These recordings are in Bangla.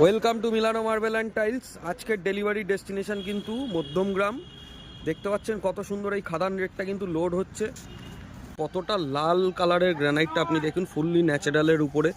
ওয়েলকাম টু মিলানো মার্বেল অ্যান্ড টাইলস। আজকের ডেলিভারি ডেস্টিনেশন কিন্তু মধ্যমগ্রাম। দেখতে পাচ্ছেন কত সুন্দর এই খাদান রেটটা কিন্তু লোড হচ্ছে। কতটা লাল কালারের গ্রানাইটটা আপনি দেখুন, ফুললি ন্যাচারালের উপরে,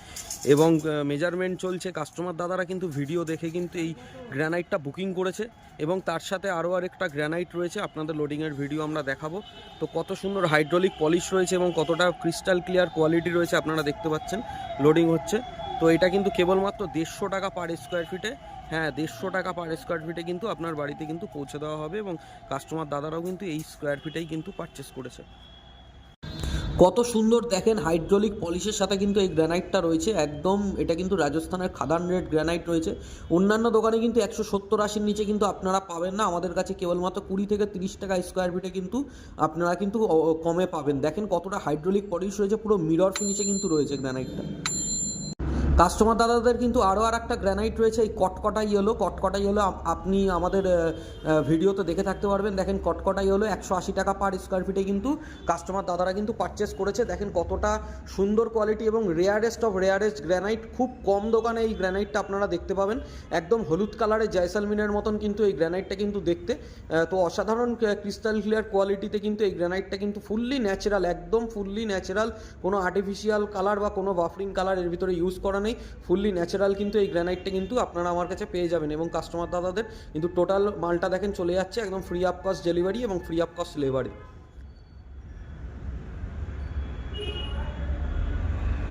এবং মেজারমেন্ট চলছে। কাস্টমার দাদারা কিন্তু ভিডিও দেখে কিন্তু এই গ্রানাইটটা বুকিং করেছে, এবং তার সাথে আরও আরেকটা গ্রানাইট রয়েছে, আপনাদের লোডিংয়ের ভিডিও আমরা দেখাবো। তো কত সুন্দর হাইড্রোলিক পলিশ রয়েছে এবং কতটা ক্রিস্টাল ক্লিয়ার কোয়ালিটি রয়েছে আপনারা দেখতে পাচ্ছেন। লোডিং হচ্ছে। তো এটা কিন্তু কেবলমাত্র 150 টাকা পার স্কোয়ার ফিটে। হ্যাঁ, 150 টাকা পার স্কোয়ার ফিটে কিন্তু আপনার বাড়িতে কিন্তু পৌঁছে দেওয়া হবে, এবং কাস্টমার দাদারাও কিন্তু এই স্কোয়ার ফিটেই কিন্তু পারচেস করেছে। কত সুন্দর দেখেন, হাইড্রোলিক পলিশের সাথে কিন্তু এই গ্রানাইটটা রয়েছে একদম। এটা কিন্তু রাজস্থানের খাদান রেড গ্রানাইট রয়েছে। অন্যান্য দোকানে কিন্তু 170-80 নিচে কিন্তু আপনারা পাবেন না, আমাদের কাছে কেবলমাত্র 20 থেকে 30 টাকা স্কোয়ার ফিটে কিন্তু আপনারা কিন্তু কমে পাবেন। দেখেন কতটা হাইড্রোলিক পলিশ রয়েছে, পুরো মিরর ফিনিশে কিন্তু রয়েছে গ্রানাইটটা। কাস্টমার দাদাদের কিন্তু আরও আর একটা গ্রানাইট রয়েছে, এই কটকটা ইয়েলো। আপনি আমাদের ভিডিওতে দেখে থাকতে পারবেন। দেখেন কটকটা ইয়েলো 180 টাকা পার স্কোয়ার ফিটে কিন্তু কাস্টমার দাদারা কিন্তু পারচেস করেছে। দেখেন কতটা সুন্দর কোয়ালিটি এবং রেয়ারেস্ট অফ রেয়ারেস্ট গ্রানাইট। খুব কম দোকানে এই গ্রানাইটটা আপনারা দেখতে পাবেন। একদম হলুদ কালারের জয়সালমিনের মতন কিন্তু এই গ্রানাইটটা কিন্তু দেখতে। তো অসাধারণ ক্রিস্টাল ক্লিয়ার কোয়ালিটিতে কিন্তু এই গ্রানাইটটা কিন্তু ফুললি ন্যাচারাল, একদম ফুললি ন্যাচারাল। কোনো আর্টিফিশিয়াল কালার বা কোনো বাফরিং কালার এর ভিতরে ইউজ করা নেই। ফুললি ন্যাচারাল কিন্তু এই গ্রানাইটটা কিন্তু আপনারা আমার কাছে পেয়ে যাবেন। এবং কাস্টমার দাদাদের কিন্তু টোটাল মালটা দেখেন চলে যাচ্ছে একদম ফ্রি অফ কস্ট ডেলিভারি এবং ফ্রি অফ কস্ট লেবারে।